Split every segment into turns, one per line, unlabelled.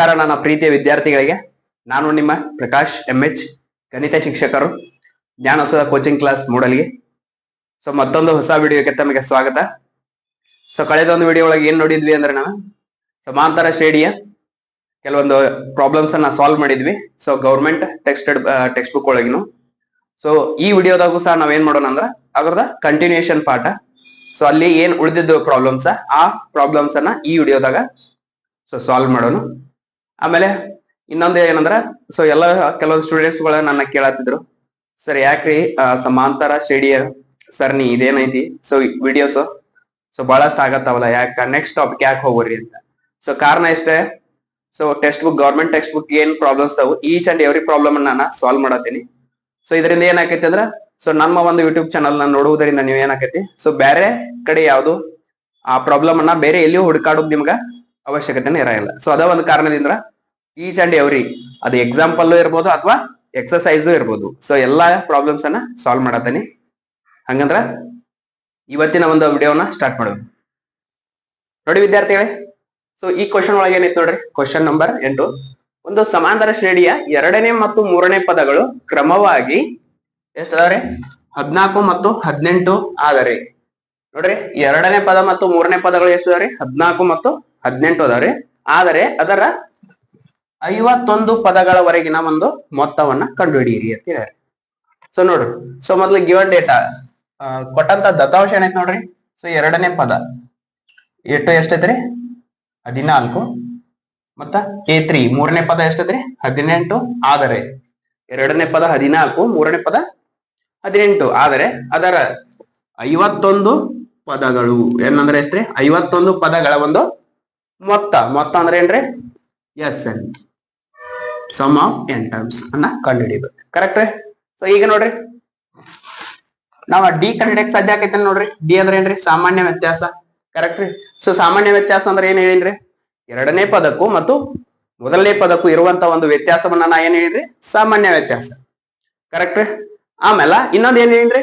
ನಮಸ್ಕಾರ ನನ್ನ ಪ್ರೀತಿಯ ವಿದ್ಯಾರ್ಥಿಗಳಿಗೆ. ನಾನು ನಿಮ್ಮ ಪ್ರಕಾಶ್ MH, ಗಣಿತ ಶಿಕ್ಷಕರು, ಜ್ಞಾನೋತ್ಸವ ಕೋಚಿಂಗ್ ಕ್ಲಾಸ್ ಮೂಡಲ್ಗೆ. ಸೊ ಮತ್ತೊಂದು ಹೊಸ ವಿಡಿಯೋಗೆ ತಮಗೆ ಸ್ವಾಗತ. ಸೊ ಕಳೆದೊಂದು ವಿಡಿಯೋ ಒಳಗೆ ಏನ್ ನೋಡಿದ್ವಿ ಅಂದ್ರೆ ನಾವು ಸಮಾಂತರ ಶ್ರೇಣಿಯ ಕೆಲವೊಂದು ಪ್ರಾಬ್ಲಮ್ಸ್ ಅನ್ನ ಸಾಲ್ವ್ ಮಾಡಿದ್ವಿ. ಸೊ ಗೌರ್ಮೆಂಟ್ ಟೆಕ್ಸ್ಟ್ ಬುಕ್ ಒಳಗಿನು. ಸೊ ಈ ವಿಡಿಯೋದಾಗೂ ಸಹ ನಾವೇನ್ ಮಾಡೋಣ ಅಂದ್ರ ಅದ್ರದ ಕಂಟಿನ್ಯೂಯೇಷನ್ ಪಾಠ. ಸೊ ಅಲ್ಲಿ ಏನ್ ಉಳಿದಿದ್ದು ಪ್ರಾಬ್ಲಮ್ಸ್ ಆ ಪ್ರಾಬ್ಲಮ್ಸ್ ಅನ್ನ ಈ ವಿಡಿಯೋದಾಗ ಸೊ ಸಾಲ್ವ್ ಮಾಡೋಣ. ಆಮೇಲೆ ಇನ್ನೊಂದು ಏನಂದ್ರ ಸೊ ಎಲ್ಲ ಕೆಲವೊಂದು ಸ್ಟೂಡೆಂಟ್ಸ್ ಗಳ ನನ್ನ ಕೇಳತ್ತಿದ್ರು, ಸರ್ ಯಾಕ್ರಿ ಸಮಾಂತರ ಶ್ರೇಣಿಯ ಸರಣಿ ಇದೇನೈತಿ ಸೊ ವಿಡಿಯೋಸ್ ಸೊ ಬಹಳಷ್ಟು ಆಗತ್ತಾವಲ್ಲ, ಯಾಕ ನೆಕ್ಸ್ಟ್ ಟಾಪಿಕ್ ಯಾಕೆ ಹೋಗ್ರಿ ಅಂತ. ಸೊ ಕಾರಣ ಇಷ್ಟೇ, so text book government text book ಏನ್ ಪ್ರಾಬ್ಲಮ್ಸ್ ತಾವು ಈಚ್ ಅಂಡ್ ಎವ್ರಿ ಪ್ರಾಬ್ಲಮ್ ನಾನು ಸಾಲ್ವ್ ಮಾಡತ್ತೀನಿ. ಸೊ ಇದರಿಂದ ಏನಾಕೈತಿ ಅಂದ್ರ ಸೊ ನಮ್ಮ ಒಂದು ಯೂಟ್ಯೂಬ್ ಚಾನಲ್ ನ ನೋಡುವುದರಿಂದ ನೀವು ಏನಾಕೈತಿ ಸೊ ಬೇರೆ ಕಡೆ ಯಾವ್ದು ಆ ಪ್ರಾಬ್ಲಮ್ ಅನ್ನ ಬೇರೆ ಎಲ್ಲಿಯೂ ಹುಡುಕಾಡೋದು ನಿಮ್ಗ ಅವಶ್ಯಕತೆನೇ ಇರಲ್ಲ. ಸೊ ಅದ ಒಂದು ಕಾರಣದಿಂದ ಈಚ್ ಅಂಡ್ ಎವ್ರಿ ಅದು ಎಕ್ಸಾಂಪಲ್ ಇರ್ಬೋದು ಅಥವಾ ಎಕ್ಸರ್ಸೈಸ್ ಇರ್ಬೋದು, ಸೊ ಎಲ್ಲಾ ಪ್ರಾಬ್ಲಮ್ಸ್ ಅನ್ನ ಸಾಲ್ವ್ ಮಾಡತ್ತೀನಿ. ಹಂಗಂದ್ರ ಇವತ್ತಿನ ಒಂದು ವಿಡಿಯೋನ ಸ್ಟಾರ್ಟ್ ಮಾಡೋದು. ನೋಡಿ ವಿದ್ಯಾರ್ಥಿಗಳೇ, ಸೊ ಈ ಕ್ವಶನ್ ಒಳಗೆ ಏನೈತಿ ನೋಡ್ರಿ, ಕ್ವಶನ್ ನಂಬರ್ 8. ಒಂದು ಸಮಾಂತರ ಶ್ರೇಣಿಯ ಎರಡನೇ ಮತ್ತು ಮೂರನೇ ಪದಗಳು ಕ್ರಮವಾಗಿ ಎಷ್ಟಾದ್ರೆ 14 ಮತ್ತು 18 ಆದರೆ. ನೋಡ್ರಿ, ಎರಡನೇ ಪದ ಮತ್ತು ಮೂರನೇ ಪದಗಳು ಎಷ್ಟು ಅದಾವ್ರಿ? 14 ಮತ್ತು 18 ಅದಾವ್ರಿ. ಆದರೆ ಅದರ 51 ಪದಗಳವರೆಗಿನ ಒಂದು ಮೊತ್ತವನ್ನ ಕಂಡುಹಿಡಿಯಿರಿ ಅಂತ ಹೇಳ್ಯಾರ. ಸೊ ನೋಡ್ರಿ, ಸೊ ಮೊದಲು ಗಿವನ್ ಡೇಟಾ ಕೊಟ್ಟಂತ ದತ್ತಾಂಶ ಏನೈತಿ ನೋಡ್ರಿ. ಸೊ ಎರಡನೇ ಪದ ಎಷ್ಟೈತ್ರಿ? 14. ಮತ್ತ A3 ಮೂರನೇ ಪದ ಎಷ್ಟೈತ್ರಿ? 18. ಆದರೆ ಎರಡನೇ ಪದ 14, ಮೂರನೇ ಪದ 18. ಆದರೆ ಅದರ 51 ಪದಗಳು ಏನಂದ್ರೆ ಎಷ್ಟ್ರಿ? 51 ಪದಗಳ ಒಂದು ಮೊತ್ತ ಅಂದ್ರೆ ಏನ್ರಿ? SN, sum of n terms ಅನ್ನ ಕಂಡುಹಿಡಿಬೇಕು. ಕರೆಕ್ಟ್. ಸೊ ಈಗ ನೋಡ್ರಿ, ನಾವ್ ಡಿ ಕಂಡುಹಿಡಿಯಕ್ ಸಾಧ್ಯ ಆಕೈತೆ ನೋಡ್ರಿ. ಡಿ ಅಂದ್ರೆ ಏನ್ರಿ? ಸಾಮಾನ್ಯ ವ್ಯತ್ಯಾಸ. ಕರೆಕ್ಟ್. ಸೊ ಸಾಮಾನ್ಯ ವ್ಯತ್ಯಾಸ ಅಂದ್ರೆ ಏನ್ ಹೇಳಿನ್ರಿ? ಎರಡನೇ ಪದಕ್ಕೂ ಮತ್ತು ಮೊದಲನೇ ಪದಕ್ಕೂ ಇರುವಂತ ಒಂದು ವ್ಯತ್ಯಾಸವನ್ನ ನಾ ಏನ್ ಹೇಳಿದ್ರಿ? ಸಾಮಾನ್ಯ ವ್ಯತ್ಯಾಸ. ಕರೆಕ್ಟ್. ಆಮೇಲೆ ಇನ್ನೊಂದ್ ಏನ್ ಹೇಳಿನ್ರಿ?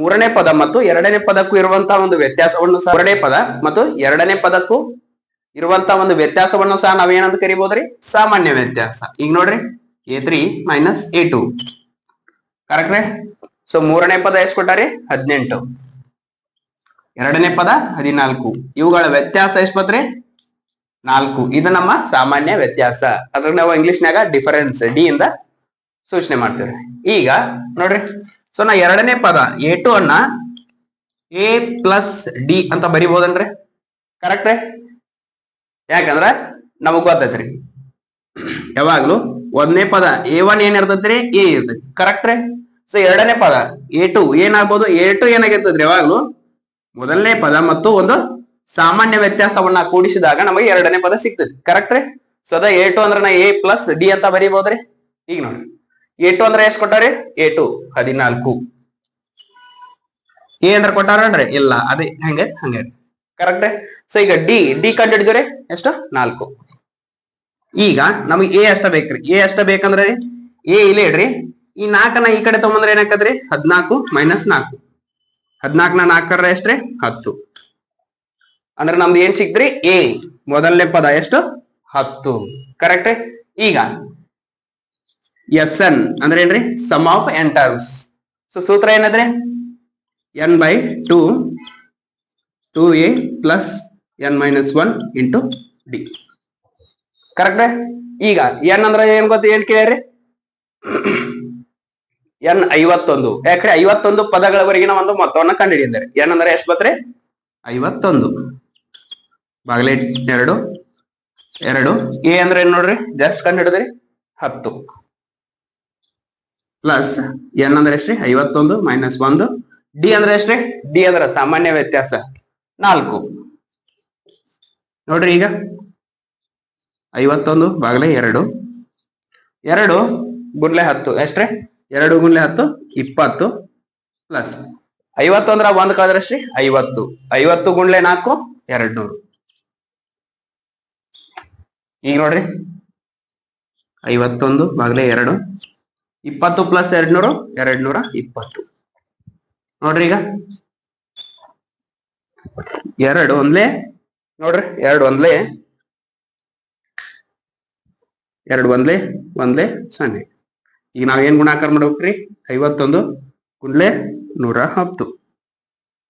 ಮೂರನೇ ಪದ ಮತ್ತು ಎರಡನೇ ಪದಕ್ಕೂ ಇರುವಂತಹ ಒಂದು ವ್ಯತ್ಯಾಸವನ್ನು ಸಹ, ಮೂರನೇ ಪದ ಮತ್ತು ಎರಡನೇ ಪದಕ್ಕೂ ಇರುವಂತ ಒಂದು ವ್ಯತ್ಯಾಸವನ್ನು ಸಹ ನಾವೇನಂತ ಕರಿಬಹುದ್ರಿ? ಸಾಮಾನ್ಯ ವ್ಯತ್ಯಾಸ. ಈಗ ನೋಡ್ರಿ, A3 minus A2. Correct. So ಮೂರನೇ ಪದ ಎಷ್ಟು ಕೊಟ್ಟಾರಿ? 18. ಎರಡನೇ ಪದ 14. ಇವುಗಳ ವ್ಯತ್ಯಾಸ ಎಷ್ಟು ಬತ್ರಿ? 4. ಇದು ನಮ್ಮ ಸಾಮಾನ್ಯ ವ್ಯತ್ಯಾಸ. ಅದ್ರ ನಾವು ಇಂಗ್ಲಿಷ್ನಾಗ ಡಿಫರೆನ್ಸ್ ಡಿ ಇಂದ ಸೂಚನೆ ಮಾಡ್ತೇವೆ. ಈಗ ನೋಡ್ರಿ, ಸೊ ನಾ ಎರಡನೇ ಪದ A2 ಅನ್ನ A ಪ್ಲಸ್ ಡಿ ಅಂತ ಬರಿಬಹುದನ್ರಿ? ಕರೆಕ್ಟ್. ಯಾಕಂದ್ರ ನಮಗ್ ಗೊತ್ತೈತ್ರಿ ಯಾವಾಗ್ಲೂ ಒಂದನೇ ಪದ A1 ಏನಿರ್ತೈತ್ರಿ? A ಇರ್ತೈತಿ. ಕರೆಕ್ಟ್. ಸೊ ಎರಡನೇ ಪದ A2 ಏನಾಗ್ಬೋದು? A2 ಏನಾಗಿರ್ತೈತ್ರಿ? ಯಾವಾಗ್ಲೂ ಮೊದಲನೇ ಪದ ಮತ್ತು ಒಂದು ಸಾಮಾನ್ಯ ವ್ಯತ್ಯಾಸವನ್ನ ಕೂಡಿಸಿದಾಗ ನಮಗೆ ಎರಡನೇ ಪದ ಸಿಗ್ತೈತಿ. ಕರೆಕ್ಟ್. ಸೊ ಅದ A2 ಅಂದ್ರ ನಾ A ಪ್ಲಸ್ ಡಿ ಅಂತ ಬರಿಬಹುದ್ರಿ. ಈಗ ನೋಡ್ರಿ, A2 ಅಂದ್ರೆ ಎಷ್ಟು ಕೊಟ್ಟಾರಿ? A2 14. A ಅಂದ್ರೆ ಕೊಟ್ಟಾರನ್ರಿ? ಇಲ್ಲ, ಅದೇ ಹಂಗೆ. ಕರೆಕ್ಟ್. ಸೊ ಈಗ ಡಿ ಕಂಡು ಹಿಡಿದ್ರಿ ಎಷ್ಟು? 4. ಈಗ ನಮಗೆ A ಅಷ್ಟ ಬೇಕ್ರಿ. A ಅಷ್ಟ ಬೇಕಂದ್ರೆ A ಇಲ್ಲೇ ಇಡ್ರಿ. ಈ 4ನ ಈ ಕಡೆ ತಗೊಂಡ್ರೆ ಏನಾಕತ್ರಿ? 14 ಮೈನಸ್ 4. 14ನ 4 ಎಷ್ಟ್ರಿ? 10. ಅಂದ್ರೆ ನಮ್ದು ಏನ್ ಸಿಕ್ತ್ರಿ? A ಮೊದಲನೇ ಪದ ಎಷ್ಟು? 10. ಕರೆಕ್ಟ್. ಈಗ SN ಅಂದ್ರೆ ಏನ್ರಿ? Sum of n terms. So ಸೂತ್ರ ಏನಂದ್ರೆ n/2 2A plus n minus 1 into d. Correct. ಈಗ n ಅಂದ್ರೆ ಏನ್ ಗೊತ್ತ? ಏನ್ ಕೇಳ್ರಿ? n 51. ಯಾಕ್ರಿ? 51 ಪದಗಳವರೆಗಿನ ಒಂದು ಮೊತ್ತವನ್ನ ಕಂಡುಹಿಡಿದರೆ n ಅಂದ್ರೆ ಎಷ್ಟು ಬತ್ರಿ? 51 ಬಾಗಲೇ 2 2. A ಅಂದ್ರೆ ಏನ್ ನೋಡ್ರಿ? ಜಸ್ಟ್ ಕಂಡು ಹಿಡಿದ್ರಿ 10 ಪ್ಲಸ್ n ಅಂದ್ರೆ ಎಷ್ಟ್ರಿ? 51 ಮೈನಸ್ 1. ಡಿ ಅಂದ್ರೆ ಎಷ್ಟ್ರಿ? ಡಿ ಅಂದ್ರೆ ಸಾಮಾನ್ಯ ವ್ಯತ್ಯಾಸ 4. ನೋಡ್ರಿ, ಈಗ 51 ಬಾಗಲೇ 2 2 ಗುಣ್ಲೆ 10 ಎಷ್ಟ್ರಿ? 2 ಗುಣ್ಲೆ 10 20 ಪ್ಲಸ್ 50 ಅಂದ್ರ 1 ಕಳೆದ್ರೆ ಎಷ್ಟ್ರಿ? 50. 50 ಗುಣ್ಲೆ 4 200. ಈಗ ನೋಡ್ರಿ, 51 ಬಾಗಲೇ 2 20 ಪ್ಲಸ್ 200 220. ನೋಡ್ರಿ, ಈಗ 2 ಒಂದ್ಲೆ ನೋಡ್ರಿ 2 ಒಂದ್ಲೆ ಎರಡು ಒಂದ್ಲೆ ಒಂದ್ಲೆ 0. ಈಗ ನಾವೇನ್ ಗುಣಾಕಾರ ಮಾಡ್ಬೇಕ್ರಿ? 51 ಗುಂಡ್ಲೆ 110.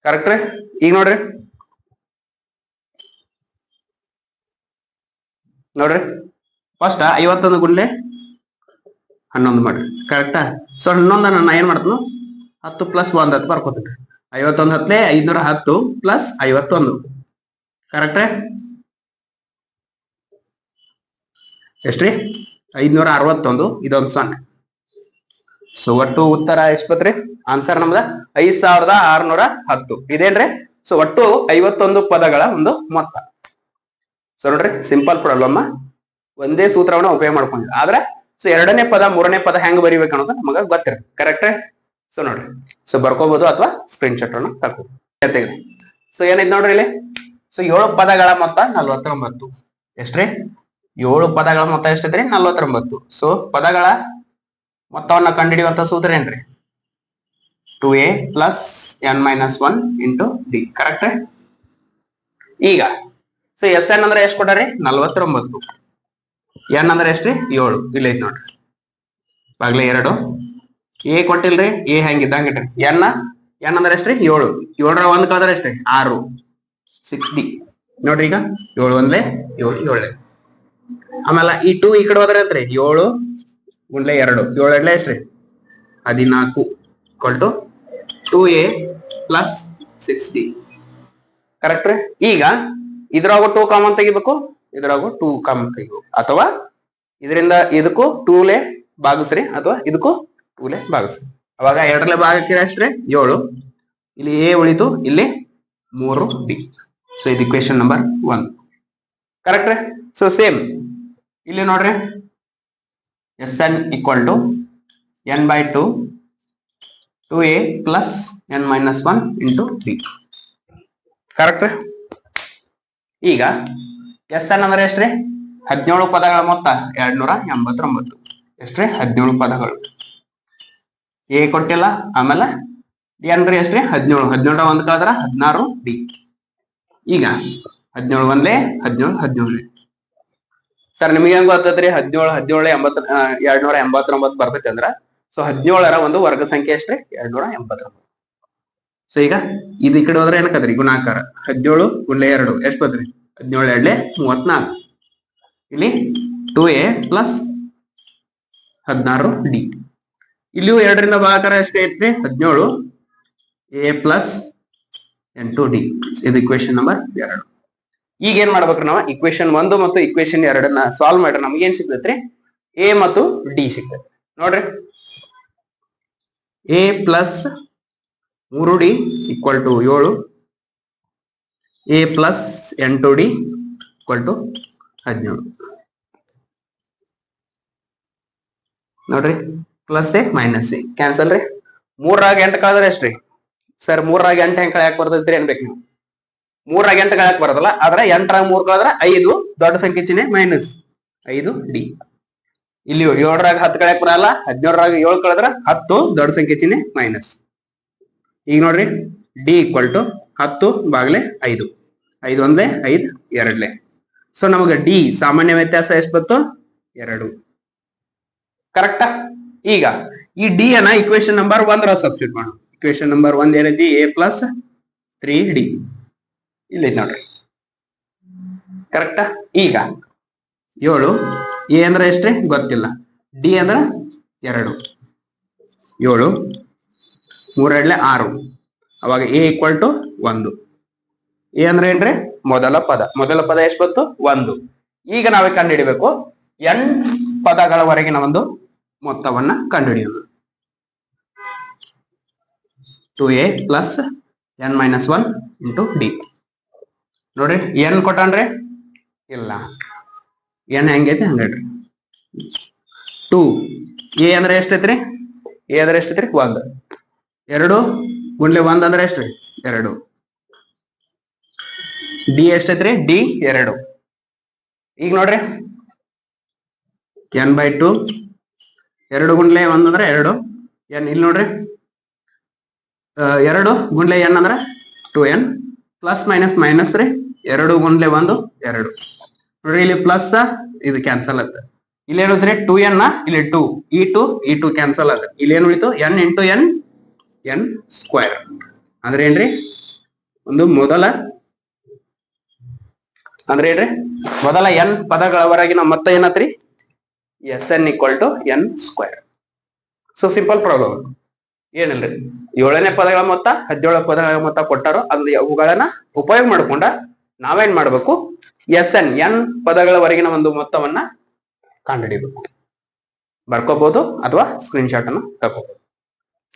ಕರೆಕ್ಟ್ ರೀ? ಈಗ ನೋಡ್ರಿ ಫಸ್ಟ್ 51 ಗುಂಡ್ಲೆ 11 ಮಾಡ್ರಿ. ಕರೆಕ್ಟಾ? ಸೊ 11 ನಾನು ಏನ್ ಮಾಡ್ತೀನಿ? 10 ಪ್ಲಸ್ 1 ಅಂತ ಬರ್ಕೋತೀನಿ. 51 ಹತ್ಲೆ 510 ಪ್ಲಸ್ 51. ಕರೆಕ್ಟ್? ಎಷ್ಟ್ರಿ? 561. ಇದೊಂದು 0. ಸೊ ಒಟ್ಟು ಉತ್ತರ ಎಷ್ಟು ಬತ್ರಿ? ಆನ್ಸರ್ ನಮ್ದ 5610. ಇದೇನ್ರಿ? ಸೊ ಒಟ್ಟು 51 ಪದಗಳ ಒಂದು ಮೊತ್ತ. ಸೊ ನೋಡ್ರಿ, ಸಿಂಪಲ್ ಪ್ರಾಬ್ಲಮ್. ಒಂದೇ ಸೂತ್ರವನ್ನ ಉಪಯೋಗ ಮಾಡ್ಕೊಂಡಿದ್ವಿ. ಆದ್ರೆ ಸೊ ಎರಡನೇ ಪದ ಮೂರನೇ ಪದ ಹೆಂಗ್ ಬರಿಬೇಕು ಅನ್ನೋದು ನಮಗ ಗೊತ್ತಿರುತ್ತೆ. ಕರೆಕ್ಟ್? ಸೊ ನೋಡ್ರಿ, ಸೊ ಬರ್ಕೋಬಹುದು ಅಥವಾ ಸ್ಕ್ರೀನ್ ಶಾಟ್ ಅನ್ನ ತಗೋಬಹುದು. ಸೊ ಏನಿದ್ ನೋಡ್ರಿ ಇಲ್ಲಿ. ಸೊ 7 ಪದಗಳ ಮೊತ್ತ 49. ಎಷ್ಟ್ರಿ? 7 ಪದಗಳ ಮೊತ್ತ ಎಷ್ಟೈತ್ರಿ? 49. ಸೊ ಪದಗಳ ಮೊತ್ತವನ್ನ ಕಂಡುಹಿಡಿಯುವಂತ ಸೂತ್ರ ಏನ್ರಿ? 2a plus n - 1 into d. Correct? ಈಗ ಸೊ ಎಸ್ ಎನ್ ಅಂದ್ರೆ ಎಷ್ಟು ಕೊಟ್ಟಾರಿ? 49. ಎನ್ ಅಂದ್ರೆ ಎಷ್ಟ್ರಿ? 7. ಇಲ್ಲ ಐತಿ ನೋಡ್ರಿ, ಬಾಗ್ಲೆ 2. ಎ ಕೊಟ್ಟಿಲ್ರಿ, ಎ ಹೆಂಗಿದ್ದಂಗ ಇಟ್ರಿ. ಎನ್ ಅಂದ್ರೆ ಎಷ್ಟ್ರಿ? 7. 7ರ 1 ಕಳೆದ್ರೆ ಎಷ್ಟ್ರಿ? 6. 6d. ನೋಡ್ರಿ, ಈಗ 7 ಒಂದ್ಲೆ 7 7. ಆಮೇಲೆ ಈ 2 ಈ ಕಡೆ ಹೋದ್ರೆ ಅಂತ್ರಿ 7 ಗುಂಡ್ಲೆ 2. 7 ಎರಡ್ಲೆ ಎಷ್ಟ್ರಿ? 14 = 2a ಪ್ಲಸ್ 6d. ಕರೆಕ್ಟ್ ರೀ? ಈಗ ಇದ್ರಾಗು 2 ಕಾಮನ್ ತೆಗಿಬೇಕು, ಇದ್ರಾಗು 2 ಕಾಮನ್ ತೆಗಿಬೇಕು. ಅಥವಾ ಇದರಿಂದ ಇದಕ್ಕೂ 2ಲೆ ಭಾಗಿಸ್ರಿ, ಅಥವಾ ಇದಕ್ಕೂ 2ಲೆ ಭಾಗಿಸ್ರಿ. ಅವಾಗ 2ಲೆ ಭಾಗಕ್ಕೆ ಎಷ್ಟ್ರಿ? 7. ಇಲ್ಲಿ ಎ ಉಳಿತು, ಇಲ್ಲಿ 3d. ಸೊ ಇದು ಇಕ್ವೇಶನ್ ನಂಬರ್ 1. ಕರೆಕ್ಟ್ ರೀ? ಸೊ ಸೇಮ್ ಇಲ್ಲಿ ನೋಡ್ರಿ, Sn = n/2 2a plus n - 1 into d. Correct? ಈಗ Sn ಅಂದ್ರೆ ಎಷ್ಟ್ರಿ? 17 ಪದಗಳ ಮೊತ್ತ 289. ಎಷ್ಟ್ರಿ? 17 ಪದಗಳು. ಎ ಕೊಟ್ಟಿಲ್ಲ. ಆಮೇಲೆ n ರೀ ಎಷ್ಟ್ರಿ? 17. 17ರ 1 ಕಳೆದ್ರ 16d. ಈಗ 17 ಒಂದ್ಲೆ 17 17. ಸರ್ ನಿಮ್ಗೆ ಹೆಂಗ್ ಗೊತ್ತೈತ್ರಿ? 17 17 289 ಬರ್ತೈತಿ ಅಂದ್ರ ಸೊ 17ರ ಒಂದು ವರ್ಗ ಸಂಖ್ಯೆ ಎಷ್ಟ್ರಿ? 289. ಸೊ ಈಗ ಇದು ಈ ಕಡೆ ಹೋದ್ರೆ ಏನಕ್ಕದ್ರಿ? ಗುಣಾಕಾರ. 17 ಗುಂಡ್ಲೆ 2 ಎಷ್ಟು ಬತ್ರಿ? 17 ಎರಡ್ಲೆ 34. ಇಲ್ಲಿ 2a ಪ್ಲಸ್ 16d. ಇಲ್ಲಿಯೂ 2ರಿಂದ ಭಾಗಾಕಾರ ಎಷ್ಟು ಐತ್ರಿ? 17 a ಪ್ಲಸ್ 8d. ಇದು ಇಕ್ವೇಶನ್ ನಂಬರ್ 2. ಈಗ ಏನ್ ಮಾಡ್ಬೇಕ್ರಿ? ನಾವು ಇಕ್ವೇಶನ್ 1 ಮತ್ತು ಇಕ್ವೇಶನ್ 2ನ್ನ ಸಾಲ್ವ್ ಮಾಡ್ರೆ ನಮ್ಗೆ ಏನ್ ಸಿಗ್ತೈತ್ರಿ? a ಮತ್ತು d ಸಿಗ್ತೈತಿ. ನೋಡ್ರಿ, a plus 3d = 7, a plus 8d = 17. ನೋಡ್ರಿ, plus A minus A cancel ರೀ. 3ರಾಗ 8 ಕಳೆದ್ರೆ ಎಷ್ಟ್ರಿ? ಸರ್ 3ರಾಗ 8 ಹೆಂಗ್ ಕಳೆಯಕ್ ಬರ್ತೈತ್ರಿ ಅನ್ಬೇಕು ನೀವು. 3ರಾಗ 8 ಕಳೆಯಕ್ ಬರೋದಲ್ಲ, ಆದ್ರೆ 8ರಾಗ 3 ಕಳೆದ್ರೆ 5 ದೊಡ್ಡ ಸಂಖ್ಯೆ ಚಿಹ್ನೆ ಮೈನಸ್ 5d. ಇಲ್ಲಿ 7ರಾಗ 10 ಕಳೆಯಕ್ ಬರಲ್ಲ, 17ರಾಗ 7 ಕಳೆದ್ರೆ 10 ದೊಡ್ಡ ಸಂಖ್ಯೆ ಚಿಹ್ನೆ ಮೈನಸ್. ಈಗ ನೋಡ್ರಿ, d = 10/5. 5 ಒಂದ್ಲೆ 5 ಎರಡ್ಲೆ. ಸೊ ನಮಗ ಡಿ ಸಾಮಾನ್ಯ ವ್ಯತ್ಯಾಸ ಎಷ್ಟು ಬಂತು? 2. ಕರೆಕ್ಟಾ? ಈಗ ಈ ಡಿ ಅನ್ನ ಇಕ್ವೇಶನ್ ನಂಬರ್ 1 ಸಬ್ಸ್ಟಿಟ್ಯೂಟ್ ಮಾಡೋಣ. ಇಕ್ವೇಶನ್ ನಂಬರ್ 1 ಏನೈತಿ? a plus 3d. ಇಲ್ಲಿ ನೋಡ್ರಿ, ಕರೆಕ್ಟಾ? ಈಗ 7 a ಅಂದ್ರೆ ಎಷ್ಟ್ರಿ? ಗೊತ್ತಿಲ್ಲ. ಡಿ ಅಂದ್ರ 2. 7 3 ಎರಡ್ಲೆ 6. ಅವಾಗ a = 1. ಎ ಅಂದ್ರೆ ಏನ್ರಿ? ಮೊದಲ ಪದ. ಮೊದಲ ಪದ ಎಷ್ಟು ಬಂತು? 1. ಈಗ ನಾವೇ ಕಂಡುಹಿಡಿಬೇಕು n ಪದಗಳವರೆಗಿನ ಒಂದು ಮೊತ್ತವನ್ನ ಕಂಡುಹಿಡಿಯೋಣ. 2a plus n - 1 into d. ನೋಡ್ರಿ, n ಕೊಟ್ಟಾನ್ರಿ? ಇಲ್ಲ. n ಹೆಂಗೈತಿ ಹಂಗೈತ್ರಿ. 2 a ಅಂದ್ರೆ ಎಷ್ಟೈತ್ರಿ? a ಅಂದ್ರೆ ಎಷ್ಟೈತ್ರಿ? 1. 2 ಗುಂಡ್ಲೆ 1 ಅಂದ್ರೆ ಎಷ್ಟ್ರಿ? 2. ಡಿ ಎಷ್ಟೈತ್ರಿ? ಡಿ 2. ಈಗ ನೋಡ್ರಿ, n/2 2 ಗುಂಡ್ಲೆ 1 ಅಂದ್ರೆ 2 n. ಇಲ್ಲಿ ನೋಡ್ರಿ, 2 ಗುಂಡ್ಲೆ n ಅಂದ್ರೆ 2n ಪ್ಲಸ್ ಮೈನಸ್ ಮೈನಸ್ ರೀ. 2 ಗುಂಡ್ಲೆ 1 2. ನೋಡ್ರಿ, ಇಲ್ಲಿ ಪ್ಲಸ್ ಇದು ಕ್ಯಾನ್ಸಲ್ ಆಗುತ್ತೆ. ಇಲ್ಲಿ ಏನು ಉಳಿತ್ರಿ 2n ಇಲ್ಲಿ 2 ಈ ಟು ಕ್ಯಾನ್ಸಲ್ ಆದ್ರೆ ಇಲ್ಲಿ ಏನು ಉಳಿತು n ಇಂಟು n ಸ್ಕ್ವೇರ್ ಅಂದ್ರೆ ಏನ್ರಿ ಒಂದು ಮೊದಲ ಅಂದ್ರೆ ಏನ್ರಿ ಮೊದಲ n ಪದಗಳವರೆಗಿನ ಮೊತ್ತ ಏನತ್ರಿ Sn = n square. So simple problem ಏನಿಲ್ರಿ 7ನೇ ಪದಗಳ ಮೊತ್ತ 17 ಪದಗಳ ಮೊತ್ತ ಕೊಟ್ಟಾರೋ ಅದು ಅವುಗಳನ್ನ ಉಪಯೋಗ ಮಾಡ್ಕೊಂಡ ನಾವೇನ್ ಮಾಡ್ಬೇಕು n ಪದಗಳವರೆಗಿನ ಒಂದು ಮೊತ್ತವನ್ನ ಕಂಡುಹಿಡಿಬೇಕು. ಬರ್ಕೋಬಹುದು ಅಥವಾ ಸ್ಕ್ರೀನ್ ಶಾಟ್ ಅನ್ನು ತಗೋಬಹುದು.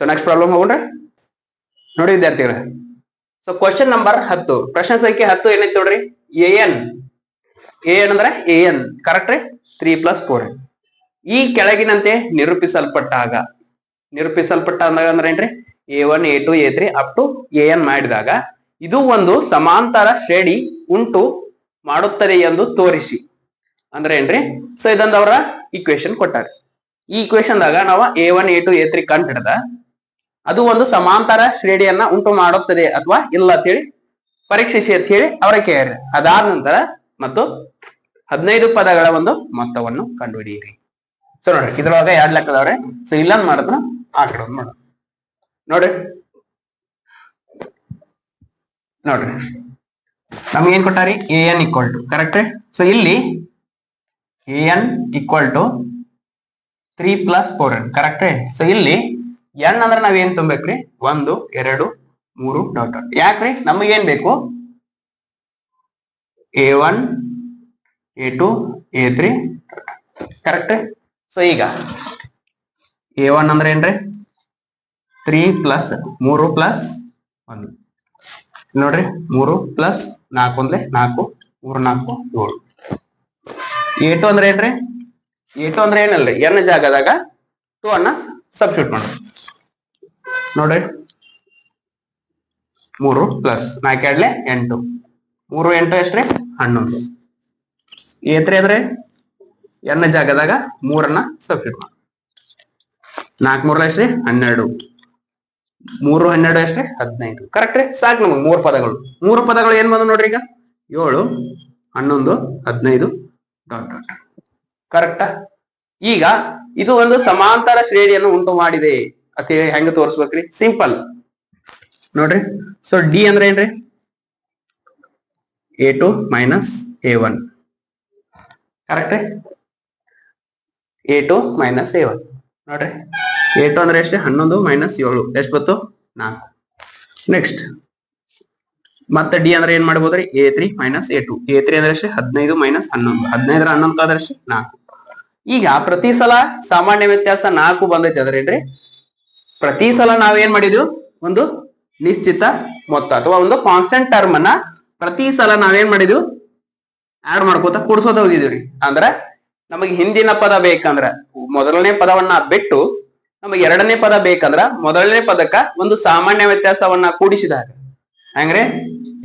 ಸೊ ನೆಕ್ಸ್ಟ್ ಪ್ರಾಬ್ಲಮ್ ಹೋಗ್ರೆ ನೋಡಿ ವಿದ್ಯಾರ್ಥಿಗಳೇ. ಸೊ ಕ್ವಶನ್ ನಂಬರ್ 10 ಪ್ರಶ್ನೆ ಸಂಖ್ಯೆ 10 ಏನೈತಿ ನೋಡ್ರಿ an ಅಂದ್ರೆ an ಕರೆಕ್ಟ್ ರೀ 3 + 4 ಈ ಕೆಳಗಿನಂತೆ ನಿರೂಪಿಸಲ್ಪಟ್ಟಾಗ ಅಂದಾಗ ಅಂದ್ರೆ ಏನ್ರಿ a1 a2 a3 up to an ಮಾಡಿದಾಗ ಇದು ಒಂದು ಸಮಾಂತರ ಶ್ರೇಣಿ ಉಂಟು ಮಾಡುತ್ತದೆ ಎಂದು ತೋರಿಸಿ ಅಂದ್ರೆ ಏನ್ರಿ. ಸೊ ಇದೊಂದು ಅವರ ಈಕ್ವೇಶನ್ ಕೊಟ್ಟಾರೆ. ಈ ಈಕ್ವೇಶನ್ ದಾಗ ನಾವು a1 a2 a3 ಕಂಡಿಡ್ದ ಅದು ಒಂದು ಸಮಾಂತರ ಶ್ರೇಣಿಯನ್ನ ಉಂಟು ಮಾಡುತ್ತದೆ ಅಥವಾ ಇಲ್ಲ ಅಂತ ಹೇಳಿ ಪರೀಕ್ಷಿಸಿ ಅಂತ ಹೇಳಿ ಅವರ ಕೇಳ್ರಿ. ಅದಾದ ನಂತರ ಮತ್ತು 15 ಪದಗಳ ಒಂದು ಮೊತ್ತವನ್ನು ಕಂಡುಹಿಡಿಯಿರಿ. ಸೊ ನೋಡ್ರಿ ಇದ್ರೊಳಗ 2 ಲೆಕ್ಕದವ್ರೆ. ಸೊ ಇಲ್ಲೊಂದ್ ಮಾಡಿದ್ರ ಆ ಕಡೆ ಒಂದ್ ಮಾಡೋಣ ನೋಡ್ರಿ. ನಮ್ಗೆ ಏನ್ ಕೊಟ್ಟಾರಿ an = ಕರೆಕ್ಟ್. ಸೊ ಇಲ್ಲಿ an = 3 + 4 ಕರೆಕ್ಟ್. ಸೊ ಇಲ್ಲಿ n ಅಂದ್ರೆ ನಾವ್ ಏನ್ ತುಂಬೇಕ್ರಿ 1 2 3 ಡಾಟ್ ಯಾಕ್ರಿ ನಮಗ್ ಏನ್ ಬೇಕು a1 a2 a3 correct. So ಈಗ a1 ಅಂದ್ರೆ ಏನ್ರಿ 3 + 3 + 1 ನೋಡ್ರಿ 3 + 4 ಅಂದ್ರೆ 4 3 4 7. a2 ಅಂದ್ರೆ ಏನ್ರಿ a2 ಅಂದ್ರೆ ಏನಲ್ಲ n ಜಾಗದಾಗ 2 ಅನ್ನ ಸಬ್ಸ್ಟಿಟ್ಯೂಟ್ ಮಾಡಿ ನೋಡ್ರಿ 3 + 4 2 8 3 8 ಎಷ್ಟ್ರಿ 11. a3 ಅಂದ್ರೆ n ಜಾಗದಾಗ 3 ಅನ್ನ ಸಬ್ಸ್ಟಿಟ್ಯೂಟ್ ಮಾಡಿ 4 3 ಎಷ್ಟ್ರಿ 12 3 12 ಎಷ್ಟ್ರಿ 15 ಕರೆಕ್ಟ್ ರೀ. ಸಾಕು ನಮಗೆ 3 ಪದಗಳು ಏನ್ ಬಂದು ನೋಡ್ರಿ ಈಗ 7 11 15 ಡಾಟ್ ಡಾಟ್ ಕರೆಕ್ಟಾ. ಈಗ ಇದು ಒಂದು ಸಮಾಂತರ ಶ್ರೇಣಿಯನ್ನು ಉಂಟು ಮಾಡಿದೆ ಅಂತ ಹೇಳಿ ಹೆಂಗ ತೋರಿಸ್ಬೇಕ್ರಿ ಸಿಂಪಲ್ ನೋಡ್ರಿ. ಸೊ ಡಿ ಅಂದ್ರೆ ಏನ್ರಿ a2 - a1 correct. a2 - a1 ನೋಡ್ರಿ a2 ಅಂದ್ರೆ ಎಷ್ಟು 11 - 7 ಎಷ್ಟು ಬತ್ತು 4. ನೆಕ್ಸ್ಟ್ ಮತ್ತೆ ಡಿ ಅಂದ್ರೆ ಏನ್ ಮಾಡ್ಬೋದ್ರಿ a3 - a2 a3 ಅಂದ್ರೆ ಎಷ್ಟು 15 - 11 15 11 ಆದ್ರೆ ಎಷ್ಟು 4. ಈಗ ಪ್ರತಿ ಸಲ ಸಾಮಾನ್ಯ ವ್ಯತ್ಯಾಸ 4 ಬಂದೈತಿ ಅದ್ರ ಏನ್ರಿ ಪ್ರತಿ ಸಲ ನಾವೇನ್ ಮಾಡಿದ್ವಿ ಒಂದು ನಿಶ್ಚಿತ ಮೊತ್ತ ಅಥವಾ ಒಂದು ಕಾನ್ಸ್ಟೆಂಟ್ ಟರ್ಮ್ ಅನ್ನ ಪ್ರತಿ ಸಲ ನಾವೇನ್ ಮಾಡಿದ್ವಿ ಆಡ್ ಮಾಡ್ಕೋತ ಕೂಡ್ಸೋತ ಹೋಗಿದೀವ್ರಿ. ಅಂದ್ರ ನಮಗೆ ಹಿಂದಿನ ಪದ ಬೇಕಂದ್ರ ಮೊದಲನೇ ಪದವನ್ನ ಬಿಟ್ಟು ನಮಗೆ ಎರಡನೇ ಪದ ಬೇಕಂದ್ರ ಮೊದಲನೇ ಪದಕ್ಕ ಒಂದು ಸಾಮಾನ್ಯ ವ್ಯತ್ಯಾಸವನ್ನ ಕೂಡಿಸಿದಾಗ ಹಂಗ್ರೆ